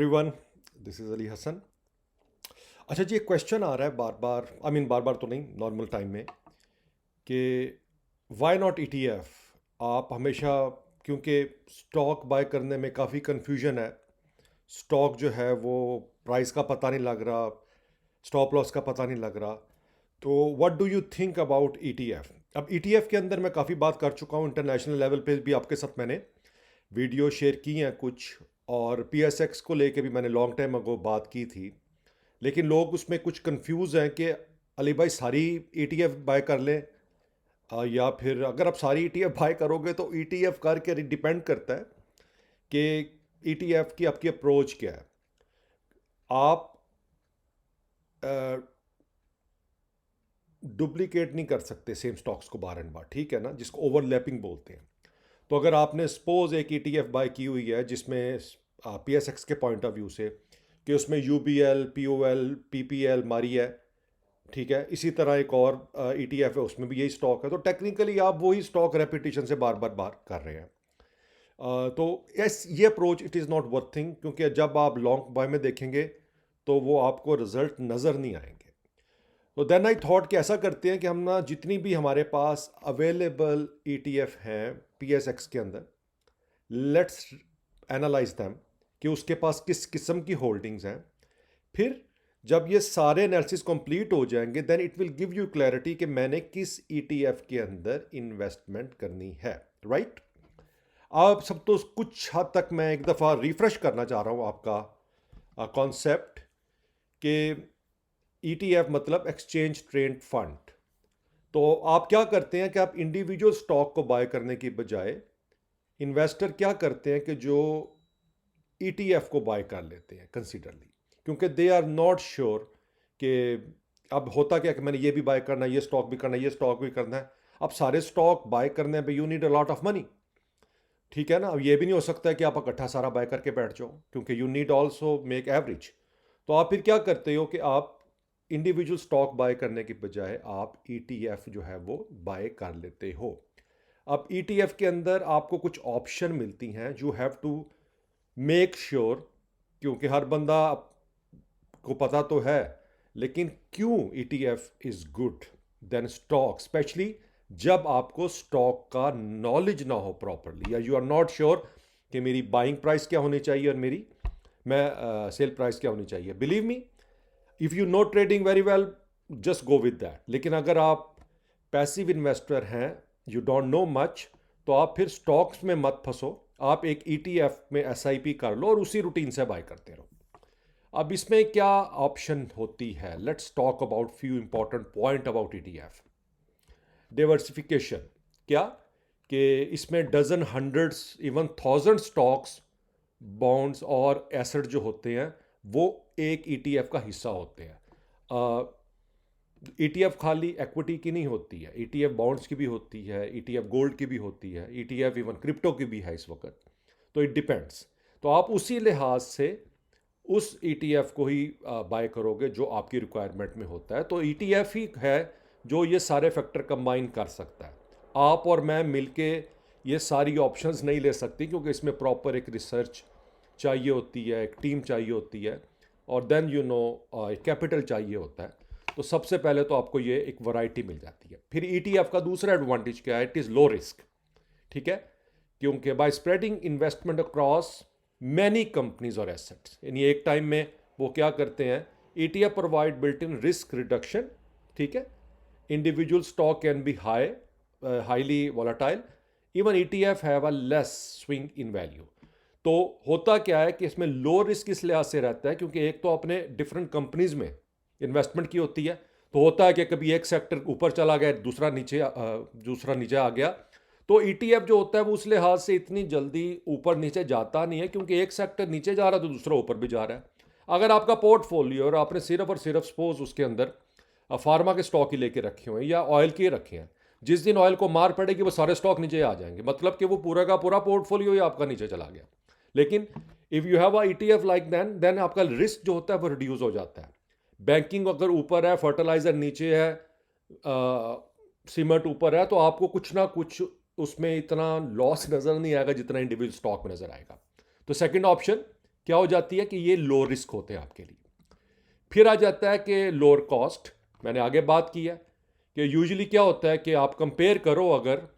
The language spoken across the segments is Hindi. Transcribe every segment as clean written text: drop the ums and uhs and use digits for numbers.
Everyone, this is Ali Hasan. अच्छा जी, एक क्वेश्चन आ रहा है बार बार, बार बार तो नहीं, नॉर्मल टाइम में, कि वाई नॉट ईटीएफ। आप हमेशा, क्योंकि स्टॉक बाय करने में काफ़ी कंफ्यूजन है। स्टॉक जो है वो प्राइस का पता नहीं लग रहा, स्टॉप लॉस का पता नहीं लग रहा। तो what do you think about ETF? अब ईटीएफ के अंदर मैं काफ़ी बात कर चुका हूँ, इंटरनेशनल लेवल पे भी आपके साथ मैंने वीडियो शेयर की हैं कुछ, और पीएसएक्स को लेके भी मैंने लॉन्ग टाइम अगो बात की थी। लेकिन लोग उसमें कुछ कंफ्यूज हैं कि अली भाई सारी ईटीएफ बाय कर लें, या फिर अगर आप सारी ईटीएफ बाय करोगे तो ईटीएफ करके डिपेंड करता है कि ईटीएफ की आपकी अप्रोच क्या है। आप डुप्लीकेट नहीं कर सकते सेम स्टॉक्स को बार एंड बार, ठीक है ना, जिसको ओवरलैपिंग बोलते हैं। तो अगर आपने सपोज एक ईटीएफ बाय की हुई है जिसमें पीएसएक्स के पॉइंट ऑफ व्यू से कि उसमें यूबीएल, पीओएल, पीपीएल मारी है, ठीक है, इसी तरह एक और ईटीएफ है उसमें भी यही स्टॉक है, तो टेक्निकली आप वही स्टॉक रेपिटेशन से बार बार बार कर रहे हैं। तो यस, ये approach it is not worth thing, क्योंकि जब आप लॉन्ग बाय में देखेंगे तो वो आपको रिजल्ट नज़र नहीं आएंगे। तो देन आई थॉट कि ऐसा करते हैं कि हम ना जितनी भी हमारे पास अवेलेबल ईटीएफ हैं पीएसएक्स के अंदर, लेट्स एनालाइज दैम कि उसके पास किस किस्म की होल्डिंग्स हैं। फिर जब ये सारे एनालिसिस कंप्लीट हो जाएंगे then it will give you clarity कि मैंने किस ईटीएफ के अंदर इन्वेस्टमेंट करनी है, राइट? आप सब तो कुछ हद तक मैं एक दफ़ा रिफ्रेश करना चाह रहा हूँ आपका कॉन्सेप्ट कि ईटीएफ मतलब एक्सचेंज ट्रेड फंड। तो आप क्या करते हैं कि आप इंडिविजुअल स्टॉक को बाय करने की बजाय, इन्वेस्टर क्या करते हैं कि जो ईटीएफ को बाय कर लेते हैं कंसिडरली, क्योंकि दे आर नॉट श्योर कि अब होता क्या कि मैंने ये भी बाय करना है, ये स्टॉक भी करना है, ये स्टॉक भी करना है। अब सारे स्टॉक बाय करने पे you need a lot of money, ठीक है ना। अब ये भी नहीं हो सकता है कि आप इकट्ठा सारा बाय करके बैठ जाओ, क्योंकि you need also make average. तो आप फिर क्या करते हो कि आप इंडिविजुअल स्टॉक बाय करने की बजाय आप ईटीएफ जो है वो बाय कर लेते हो। अब ईटीएफ के अंदर आपको कुछ ऑप्शन मिलती हैं, you have to make sure, क्योंकि हर बंदा को पता तो है, लेकिन क्यों ETF is good then stock, especially जब आपको स्टॉक का नॉलेज ना हो प्रॉपरली, या यू आर नॉट श्योर कि मेरी बाइंग प्राइस क्या होनी चाहिए और मेरी सेल प्राइस क्या होनी चाहिए। Believe me, if you know trading very well, just go with that. लेकिन अगर आप पैसिव इन्वेस्टर हैं, यू डोंट नो मच, तो आप फिर स्टॉक्स में मत फंसो। आप एक ईटीएफ में एसआईपी कर लो और उसी रूटीन से बाय करते रहो। अब इसमें क्या ऑप्शन होती है, let's talk about few important point about ETF. Diversification, क्या कि इसमें dozen, hundreds, even thousand stocks, bonds और एसेट जो होते हैं वो एक ईटीएफ का हिस्सा होते हैं। ईटीएफ खाली इक्विटी की नहीं होती है, ईटीएफ बॉन्ड्स की भी होती है, ईटीएफ गोल्ड की भी होती है, ईटीएफ इवन क्रिप्टो की भी है इस वक्त। तो इट डिपेंड्स। तो आप उसी लिहाज से उस ईटीएफ को ही बाय करोगे जो आपकी रिक्वायरमेंट में होता है। तो ईटीएफ ही है जो ये सारे फैक्टर कंबाइन कर सकता है। आप और मैं मिलके ये सारी ऑप्शंस नहीं ले सकती, क्योंकि इसमें प्रॉपर एक रिसर्च चाहिए होती है, एक टीम चाहिए होती है, और देन यू नो कैपिटल चाहिए होता है। तो सबसे पहले तो आपको ये एक वैरायटी मिल जाती है। फिर ईटीएफ का दूसरा एडवांटेज क्या है, इट इज़ लो रिस्क, ठीक है, क्योंकि by spreading investment across many companies और एसेट्स, यानी एक टाइम में वो क्या करते हैं, ETF provide built in risk reduction, ठीक है। Individual stock can be highly volatile, even ETF have a less swing in value. तो होता क्या है कि इसमें लो रिस्क इस लिहाज से रहता है क्योंकि एक तो अपने डिफरेंट कंपनीज में इन्वेस्टमेंट की होती है, तो होता है कि कभी एक सेक्टर ऊपर चला गया, दूसरा नीचे आ गया। तो ईटीएफ जो होता है वो उस लिहाज से इतनी जल्दी ऊपर नीचे जाता नहीं है, क्योंकि एक सेक्टर नीचे जा रहा है तो दूसरा ऊपर भी जा रहा है। अगर आपका पोर्टफोलियो और आपने सिर्फ और सिर्फ सपोज उसके अंदर फार्मा के स्टॉक ही लेके रखे हुए हैं या ऑयल के रखे हैं, जिस दिन ऑयल को मार पड़ेगी वो सारे स्टॉक नीचे आ जाएंगे, मतलब कि वो पूरा का पूरा पोर्टफोलियो ही आपका नीचे चला गया। लेकिन if you have a ETF like then आपका रिस्क जो होता है वो रिड्यूस हो जाता है। बैंकिंग अगर ऊपर है, फर्टिलाइजर नीचे है, सीमेंट ऊपर है, तो आपको कुछ ना कुछ उसमें इतना लॉस नज़र नहीं आएगा जितना इंडिविजुअल स्टॉक में नज़र आएगा। तो सेकंड ऑप्शन क्या हो जाती है कि ये लो रिस्क होते हैं आपके लिए। फिर आ जाता है कि लोअर कॉस्ट, मैंने आगे बात की है कि यूजुअली क्या होता है कि आप कंपेयर करो अगर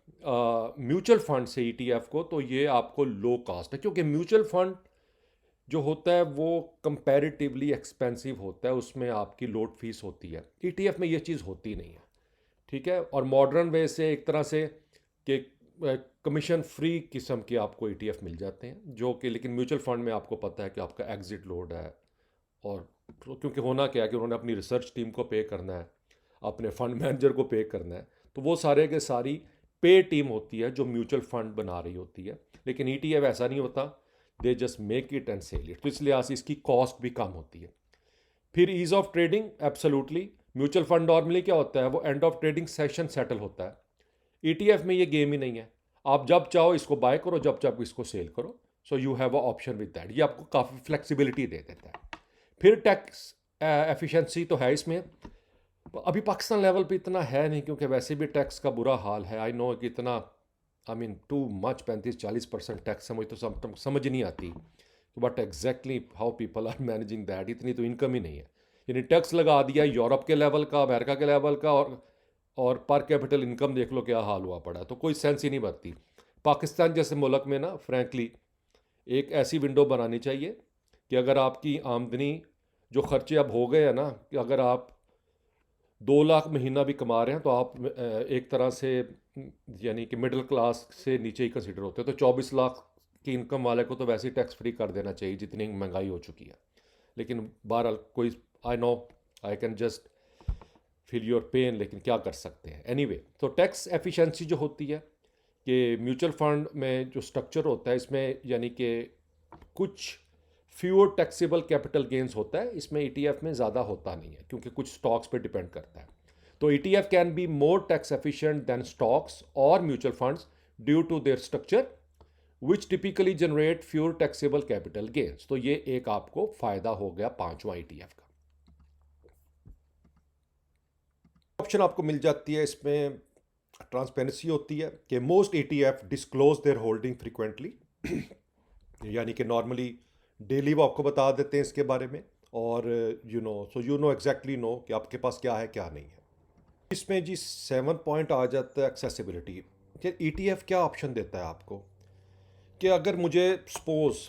म्यूचुअल फंड से ईटीएफ को, तो ये आपको लो कॉस्ट है, क्योंकि म्यूचुअल फंड जो होता है वो कंपैरेटिवली एक्सपेंसिव होता है, उसमें आपकी लोड फीस होती है। ईटीएफ में ये चीज़ होती नहीं है, ठीक है। और मॉडर्न वे से एक तरह से कि कमीशन फ्री किस्म के आपको ईटीएफ मिल जाते हैं, जो कि लेकिन म्यूचुअल फंड में आपको पता है कि आपका एग्जिट लोड है, और तो क्योंकि होना क्या है कि उन्होंने अपनी रिसर्च टीम को पे करना है, अपने फंड मैनेजर को पे करना है, तो वो सारे के सारी पे टीम होती है जो म्यूचुअल फंड बना रही होती है। लेकिन ईटीएफ ऐसा नहीं होता, they just make it and sell it, तो इस लिहाज से इसकी कॉस्ट भी कम होती है। फिर ease of trading, absolutely mutual fund normally क्या होता है, वो end of trading session settle होता है। ईटीएफ में ये गेम ही नहीं है, आप जब चाहो इसको बाय करो, जब चाहो इसको सेल करो, so you have a option with that, ये आपको काफ़ी फ्लेक्सिबिलिटी दे देता है। फिर टैक्स एफिशिएंसी तो है इसमें, अभी पाकिस्तान लेवल पे इतना है नहीं, क्योंकि वैसे भी टैक्स का बुरा हाल है। आई नो कि इतना, I mean too much, 35-40% tax है, मुझे तो समझ नहीं आती but exactly how people are managing that. इतनी तो इनकम ही नहीं है, यानी टैक्स लगा दिया यूरोप के लेवल का, अमेरिका के लेवल का, और पर कैपिटल इनकम देख लो क्या हाल हुआ पड़ा, तो कोई सेंस ही नहीं बनती। पाकिस्तान जैसे मुल्क में ना फ्रैंकली एक ऐसी विंडो बनानी चाहिए कि अगर आपकी आमदनी, जो खर्चे अब हो गए हैं ना, कि अगर आप 2 लाख महीना भी कमा रहे हैं तो आप एक तरह से यानी कि मिडिल क्लास से नीचे ही कंसिडर होते हैं, तो 24 लाख की इनकम वाले को तो वैसे ही टैक्स फ्री कर देना चाहिए जितनी महंगाई हो चुकी है। लेकिन बहरहाल कोई, I know, I can just feel your pain, लेकिन क्या कर सकते हैं। एनीवे, तो टैक्स एफिशिएंसी जो होती है कि म्यूचुअल फंड में जो स्ट्रक्चर होता है इसमें, यानी कि कुछ फ्यूअर टैक्सेबल कैपिटल गेंस होता है, इसमें ईटीएफ में ज़्यादा होता नहीं है क्योंकि कुछ स्टॉक्स पे डिपेंड करता है। तो ETF can be more tax efficient than stocks और mutual funds due to their structure which typically generate fewer taxable capital gains. तो ये एक आपको फायदा हो गया पांचवा ईटीएफ का। ऑप्शन आपको मिल जाती है इसमें, ट्रांसपेरेंसी होती है कि most ETF disclose there holding frequently, यानी कि नॉर्मली डेली वो आपको बता देते हैं इसके बारे में, और यू नो एग्जैक्टली नो कि आपके पास क्या है क्या नहीं है। इसमें जी 7 पॉइंट आ जाता है एक्सेसिबिलिटी कि ईटीएफ क्या ऑप्शन देता है आपको, कि अगर मुझे सपोज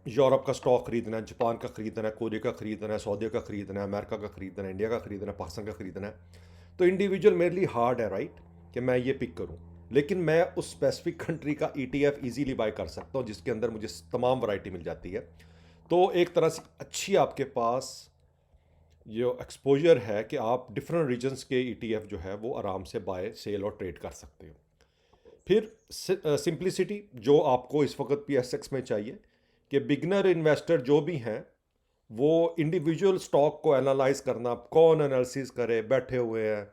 यूरोप का स्टॉक खरीदना है, जापान का खरीदना है, कोरिया का खरीदना है, सऊदी का खरीदना है, अमेरिका का खरीदना है, इंडिया का खरीदना है, पाकिस्तान का खरीदना है, तो इंडिविजुअल मेरे लिए हार्ड है, राइट, कि मैं ये पिक करूं। लेकिन मैं उस स्पेसिफिक कंट्री का ईटीएफ इजीली बाय कर सकता हूं जिसके अंदर मुझे तमाम वैरायटी मिल जाती है। तो एक तरह से अच्छी आपके पास जो एक्सपोजर है कि आप डिफरेंट रीजन्स के ईटीएफ जो है वो आराम से बाय सेल और ट्रेड कर सकते हो। फिर सिंप्लिसिटी जो आपको इस वक्त पीएसएक्स में चाहिए, कि बिगनर इन्वेस्टर जो भी हैं वो इंडिविजुअल स्टॉक को एनालाइज करना, कौन एनालिसिस करे, बैठे हुए हैं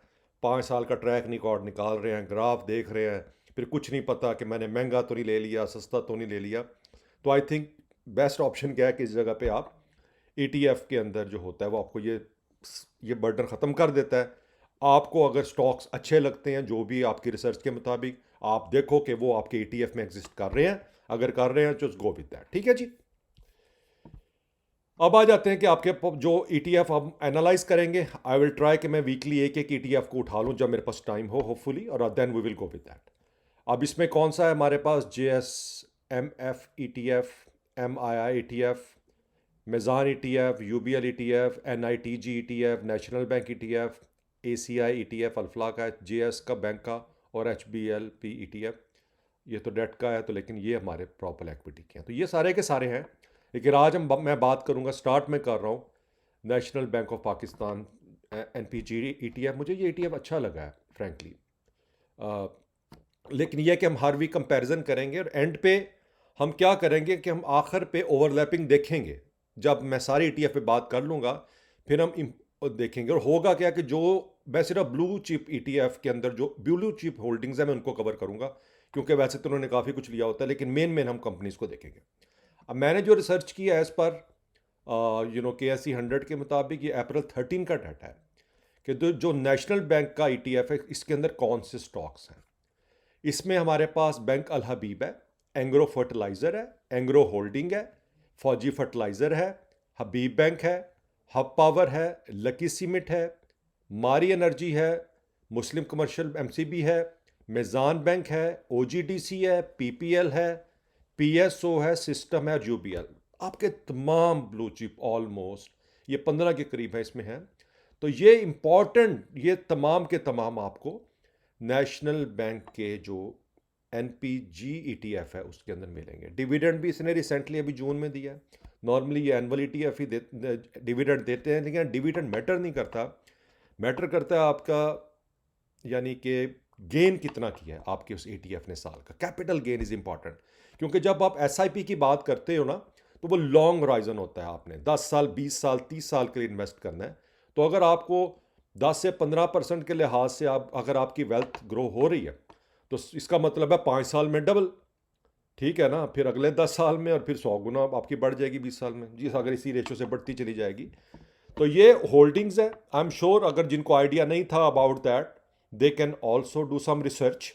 5 साल का ट्रैक रिकॉर्ड निकाल रहे हैं, ग्राफ देख रहे हैं, फिर कुछ नहीं पता कि मैंने महंगा तो नहीं ले लिया, सस्ता तो नहीं ले लिया। तो आई थिंक बेस्ट ऑप्शन क्या है कि इस जगह पे आप ईटीएफ के अंदर जो होता है वो आपको ये बर्डन ख़त्म कर देता है। आपको अगर स्टॉक्स अच्छे लगते हैं जो भी आपकी रिसर्च के मुताबिक, आप देखो कि वो आपके ईटीएफ में एग्जिस्ट कर रहे हैं, अगर कर रहे हैं तो गो विद दैट, ठीक है जी। अब आ जाते हैं कि आपके जो ईटीएफ हम एनालाइज करेंगे, आई विल ट्राई कि मैं वीकली एक एक ईटीएफ को उठा लूँ जब मेरे पास टाइम हो, होपफुली, और then we will go with that. अब इसमें कौन सा है हमारे पास, JSMF ETF, MII ETF, Meezan ETF, UBL ETF, NITG ETF, national bank ETF, ACI ETF Alfalah का है, JS का बैंक का, और HBLP ईटीएफ, ये तो डेट का है, तो लेकिन ये हमारे प्रॉपर इक्विटी के हैं। तो ये सारे के सारे हैं, लेकिन आज मैं बात करूंगा, स्टार्ट में कर रहा हूँ national bank of Pakistan NPG ETF. मुझे ये ईटीएफ अच्छा लगा है फ्रैंकली, लेकिन यह कि हम हर वीक कंपैरिजन करेंगे और एंड पे हम क्या करेंगे कि हम आखिर पे ओवरलैपिंग देखेंगे। जब मैं सारी ईटीएफ पे बात कर लूँगा फिर हम देखेंगे, और होगा क्या कि जो मैं सिर्फ ब्लू चिप ईटीएफ के अंदर जो ब्लू चिप होल्डिंग्स है मैं उनको कवर करूँगा, क्योंकि वैसे तो उन्होंने काफ़ी कुछ लिया होता है, लेकिन मेन हम कंपनीज को देखेंगे। अब मैंने जो रिसर्च किया है इस पर KSE 100 के मुताबिक ये अप्रैल 13 का डाटा है कि जो नेशनल बैंक का ईटीएफ है इसके अंदर कौन से स्टॉक्स हैं। इसमें हमारे पास बैंक अल हबीब है, एंग्रो फर्टिलाइज़र है, एंग्रो होल्डिंग है, फौजी फर्टिलाइज़र है, हबीब बैंक है, हब पावर है, लकी सीमेंट है, मारी एनर्जी है, मुस्लिम कमर्शियल एमसीबी है, मेज़ान बैंक है, ओजीडीसी है, पीपीएल है, पीएसओ है, सिस्टम है और यूबीएल। आपके तमाम ब्लू चिप ऑलमोस्ट ये 15 के करीब है इसमें है। तो ये इंपॉर्टेंट, ये तमाम के तमाम आपको नेशनल बैंक के जो एनपीजी ईटीएफ है उसके अंदर मिलेंगे। डिविडेंड भी इसने रिसेंटली अभी जून में दिया है। नॉर्मली ये एनुअल ईटीएफ ही डिविडेंड देते हैं, लेकिन डिविडेंड मैटर नहीं करता। मैटर करता है आपका यानी कि गेन कितना किया है आपके उस ईटीएफ ने साल का। कैपिटल गेन इज़ इंपॉर्टेंट, क्योंकि जब आप एसआईपी की बात करते हो ना तो वो लॉन्ग होराइजन होता है। आपने 10 साल 20 साल 30 साल के लिए इन्वेस्ट करना है। तो अगर आपको 10 से 15% के लिहाज से आप अगर आपकी वेल्थ ग्रो हो रही है तो इसका मतलब है 5 साल में डबल, ठीक है ना। फिर अगले 10 साल में और फिर 100 गुना आपकी बढ़ जाएगी 20 साल में जी, अगर इसी रेशो से बढ़ती चली जाएगी। तो ये होल्डिंग्स है। आई एम श्योर अगर जिनको आइडिया नहीं था about that they can also do some research.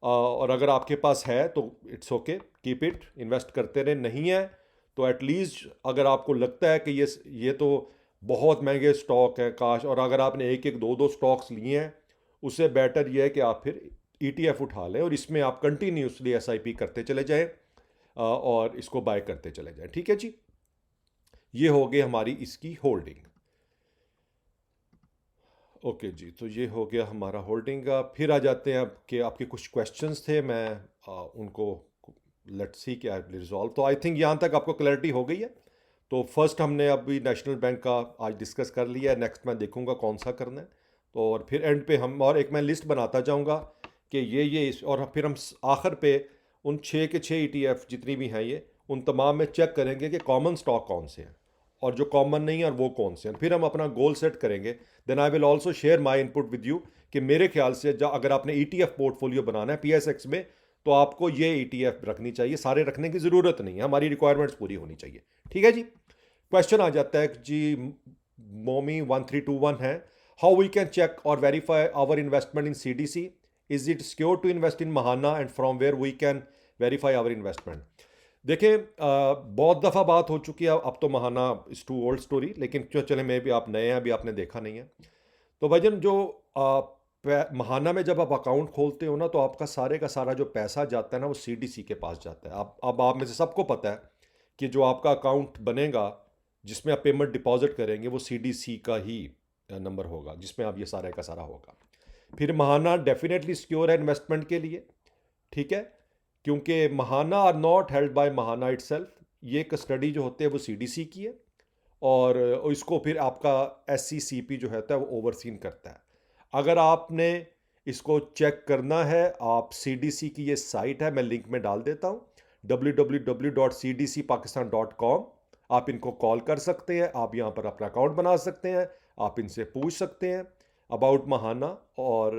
और अगर आपके पास है तो it's okay, keep it, invest करते रहे। नहीं है तो एटलीस्ट अगर आपको लगता है कि ये तो बहुत महंगे स्टॉक हैं काश, और अगर आपने एक एक दो दो स्टॉक्स लिए हैं, उससे बेटर ये है कि आप फिर ईटीएफ उठा लें और इसमें आप कंटिन्यूसली एसआईपी करते चले जाएं और इसको बाय करते चले जाएं। ठीक है जी, ये हो गई हमारी इसकी होल्डिंग। ओके जी, तो ये हो गया हमारा होल्डिंग का। फिर आ जाते हैं अब कि आपके कुछ क्वेश्चंस थे, मैं उनको लेट्स सी क्या रिजॉल्व। तो आई थिंक यहाँ तक आपको क्लैरिटी हो गई है। तो फर्स्ट हमने अभी नेशनल बैंक का आज डिस्कस कर लिया है, नेक्स्ट मैं देखूंगा कौन सा करना है। तो और फिर एंड पे हम और एक मैं लिस्ट बनाता जाऊंगा कि ये और फिर हम आखिर पे उन 6 के 6 ईटीएफ जितनी भी हैं ये उन तमाम में चेक करेंगे कि कॉमन स्टॉक कौन से हैं और जो कॉमन नहीं है और वो कौन से हैं। फिर हम अपना गोल सेट करेंगे। Then I will also share my input with you कि मेरे ख्याल से अगर आपने ईटीएफ पोर्टफोलियो बनाना है पीएसएक्स में तो आपको ये ईटीएफ रखनी चाहिए। सारे रखने की ज़रूरत नहीं है, हमारी रिक्वायरमेंट्स पूरी होनी चाहिए। ठीक है जी। क्वेश्चन आ जाता है जी, मोमी 1321 है, हाउ वी कैन चेक और verify our investment in CDC, is it secure to invest in Mahaana and from where we can verify our investment. देखिए बहुत दफ़ा बात हो चुकी है, अब तो Mahaana is too old story, लेकिन क्यों चले मैं भी, आप नए हैं अभी आपने देखा नहीं है। तो भजन जो महाना में जब आप अकाउंट खोलते हो ना तो आपका सारे का सारा जो पैसा जाता है ना वो सीडीसी के पास जाता है। अब आप में से सबको पता है कि जो आपका अकाउंट बनेगा जिसमें आप पेमेंट डिपॉजिट करेंगे वो सीडीसी का ही नंबर होगा जिसमें अब ये सारे का सारा होगा। फिर महाना डेफिनेटली सिक्योर है इन्वेस्टमेंट के लिए, ठीक है, क्योंकि Mahaana are not held by Mahaana itself. ये कस्टडी जो होते हैं वो सीडीसी की है और इसको फिर आपका एससीसीपी जो होता है वो ओवरसीन करता है। अगर आपने इसको चेक करना है, आप सीडीसी की ये साइट है, मैं लिंक में डाल देता हूँ, www.cdcpakistan.com। आप इनको कॉल कर सकते हैं, आप यहाँ पर अपना अकाउंट बना सकते हैं, आप इनसे पूछ सकते हैं अबाउट महाना और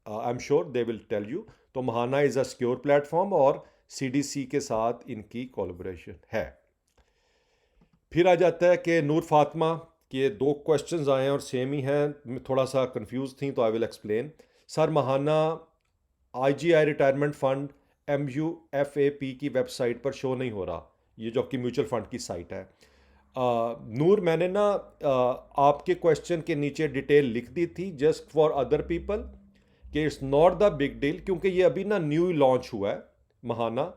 I am sure they will tell you. तो Mahaana is a secure platform और सीडीसी के साथ इनकी कोलैबोरेशन है। फिर आ जाता है कि नूर फातिमा के 2 क्वेश्चंस आए हैं और सेम ही हैं, थोड़ा सा कंफ्यूज थी तो I will explain. Sir Mahana IGI retirement fund MUFAP की वेबसाइट पर शो नहीं हो रहा, ये जो आपकी म्यूचुअल फंड की साइट है। नूर मैंने ना आपके क्वेश्चन के नीचे डिटेल लिख दी थी जस्ट फॉर अदर पीपल कि it's not the big deal, क्योंकि ये अभी ना न्यू लॉन्च हुआ है महाना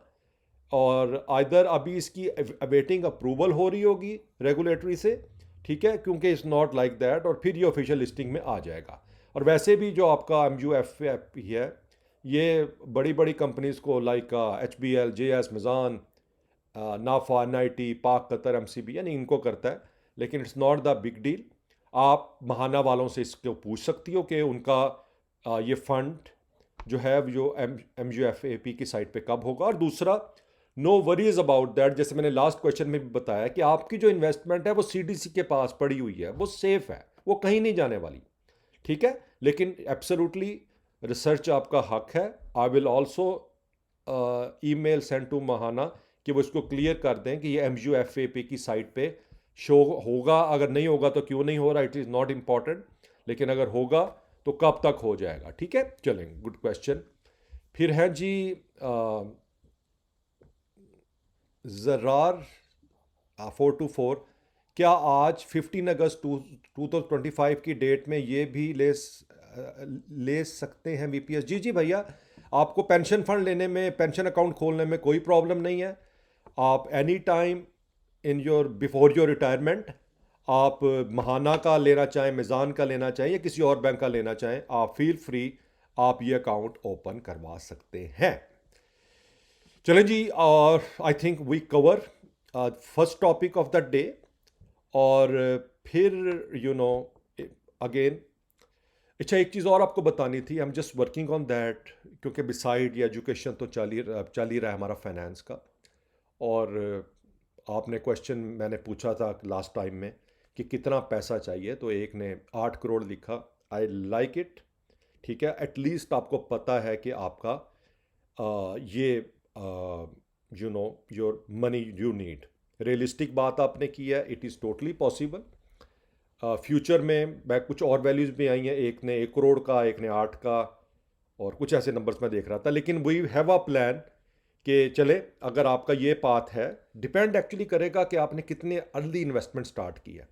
और आइदर अभी इसकी अवेटिंग अप्रूवल हो रही होगी रेगुलेटरी से, ठीक है, क्योंकि इट्स नॉट लाइक दैट, और फिर ये ऑफिशियल लिस्टिंग में आ जाएगा। और वैसे भी जो आपका MUFAP है ये बड़ी बड़ी कंपनीज को लाइक HBL, JS, मिज़ान, नाफा, NIT, पाक, कतर, MCB यानी इनको करता है, लेकिन it's not the big deal. आप महाना वालों से इसको पूछ सकती हो कि उनका ये फंड जो है जो MUFAP की साइट पे कब होगा। और दूसरा, नो वरीज अबाउट दैट, जैसे मैंने लास्ट क्वेश्चन में भी बताया कि आपकी जो इन्वेस्टमेंट है वो सीडीसी के पास पड़ी हुई है, वो सेफ है, वो कहीं नहीं जाने वाली, ठीक है। लेकिन एब्सोल्युटली रिसर्च आपका हक है। I will also email send to Mahaana कि वो इसको क्लियर कर दें कि ये MUFAP की साइट पे शो होगा। अगर नहीं होगा तो क्यों नहीं हो रहा, इट इज़ नॉट इम्पॉर्टेंट, लेकिन अगर होगा तो कब तक हो जाएगा, ठीक है। चलेंगे, गुड क्वेश्चन। फिर है जी ज़रार 424, क्या आज 15 अगस्त 2025 की डेट में ये भी ले सकते हैं वीपीएस? जी जी भैया, आपको पेंशन फंड लेने में, पेंशन अकाउंट खोलने में कोई प्रॉब्लम नहीं है। आप any time in your before your retirement, आप महाना का लेना चाहें, मिज़ान का लेना चाहें या किसी और बैंक का लेना चाहें, आप फील फ्री, आप ये अकाउंट ओपन करवा सकते हैं। चलें जी, और I think we cover first topic of the day. और फिर अगेन, अच्छा एक चीज़ और आपको बतानी थी, I am just working on that, क्योंकि बिसाइड ये एजुकेशन तो चल ही रहा है हमारा फाइनेंस का। और आपने क्वेश्चन मैंने पूछा था लास्ट टाइम में कि कितना पैसा चाहिए, तो एक ने 8 करोड़ लिखा। आई लाइक इट, ठीक है, एटलीस्ट आपको पता है कि आपका ये your money you need. Realistic बात आपने की है, it is totally possible. Future में मैं कुछ और वैल्यूज़ भी आई हैं, एक ने 1 करोड़ का, एक ने 8 का, और कुछ ऐसे नंबर्स मैं देख रहा था। लेकिन वी हैव अ प्लान कि चले, अगर आपका ये पाथ है, डिपेंड एक्चुअली करेगा कि आपने कितने अर्ली इन्वेस्टमेंट स्टार्ट किया है।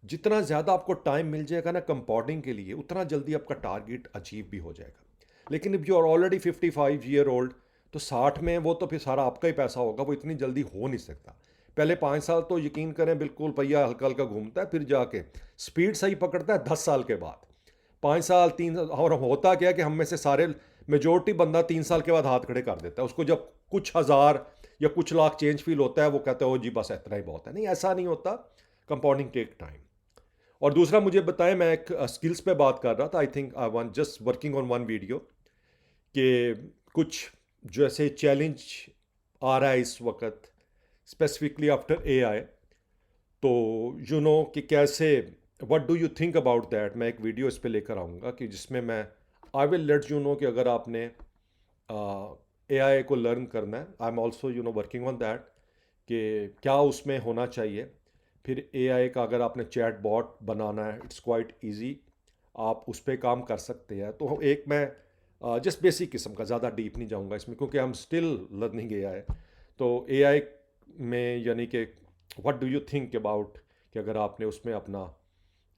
जितना ज़्यादा आपको टाइम मिल जाएगा ना कंपाउंडिंग के लिए, उतना जल्दी आपका टारगेट अचीव भी हो जाएगा। लेकिन if you are already 55 year old, तो 60 में वो तो फिर सारा आपका ही पैसा होगा, वो इतनी जल्दी हो नहीं सकता। पहले 5 साल तो यकीन करें बिल्कुल पहिया हल्का हल्का घूमता है, फिर जाके स्पीड सही पकड़ता है 10 साल के बाद। 5 साल 3, और होता क्या है कि हम में से सारे मेजोरिटी बंदा 3 साल के बाद हाथ खड़े कर देता है। उसको जब कुछ हज़ार या कुछ लाख चेंज फील होता है, वो कहता है ओ जी बस इतना ही बहुत है। नहीं, ऐसा नहीं होता, कंपाउंडिंग टेक टाइम। और दूसरा मुझे बताएं, मैं एक स्किल्स पे बात कर रहा था, I think I one just working on one video, कि कुछ जो ऐसे चैलेंज आ रहा है इस वक्त स्पेसिफिकली आफ्टर एआई, तो कि कैसे, what do you think about that. मैं एक वीडियो इस पे लेकर आऊँगा कि जिसमें मैं I will let you know कि अगर आपने एआई को लर्न करना है, I am also working on that, कि क्या उसमें होना चाहिए। फिर एआई का अगर आपने चैट बॉट बनाना है, इट्स क्वाइट इजी, आप उस पर काम कर सकते हैं। तो एक मैं जस्ट बेसिक किस्म का, ज़्यादा डीप नहीं जाऊंगा इसमें, क्योंकि हम स्टिल लर्निंग एआई। तो एआई में यानी कि what do you think about, कि अगर आपने उसमें अपना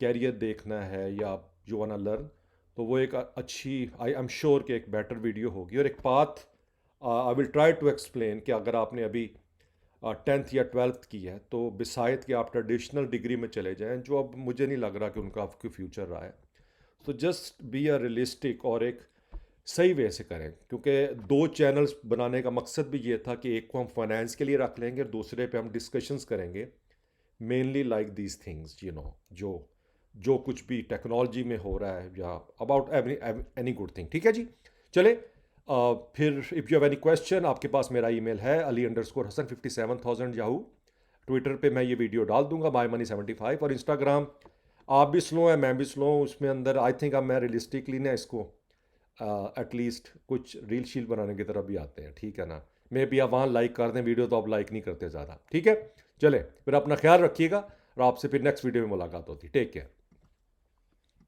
कैरियर देखना है या यू वांट टू लर्न, तो वो एक अच्छी, आई एम श्योर कि एक बेटर वीडियो होगी। और एक path I will try to explain कि अगर आपने अभी 10th या 12th की है, तो बिसाइड कि आप ट्रेडिशनल डिग्री में चले जाएं, जो अब मुझे नहीं लग रहा कि उनका आपके फ्यूचर रहा है। तो जस्ट बी अ रियलिस्टिक, और एक सही वे से करें, क्योंकि 2 चैनल्स बनाने का मकसद भी ये था कि एक को हम फाइनेंस के लिए रख लेंगे और दूसरे पे हम डिस्कशंस करेंगे मेनली लाइक दीज थिंग्स, जो कुछ भी टेक्नोलॉजी में हो रहा है या अबाउट एनी गुड थिंग। ठीक है जी, चले। फिर if you have any question, आपके पास मेरा ईमेल है ali_hasan57,000 याहू। ट्विटर पे मैं ये वीडियो डाल दूंगा mymoney75, और इंस्टाग्राम आप भी स्लो हैं, मैं भी स्लो हूँ उसमें अंदर। आई थिंक अब मैं रियलिस्टिकली ना इसको एटलीस्ट कुछ रील शील बनाने की तरफ भी आते हैं, ठीक है ना। मे भी आप वहाँ लाइक कर दें वीडियो, तो आप लाइक नहीं करते ज़्यादा, ठीक है। चले, फिर अपना ख्याल रखिएगा, और आपसे फिर नेक्स्ट वीडियो में मुलाकात होती। Take care.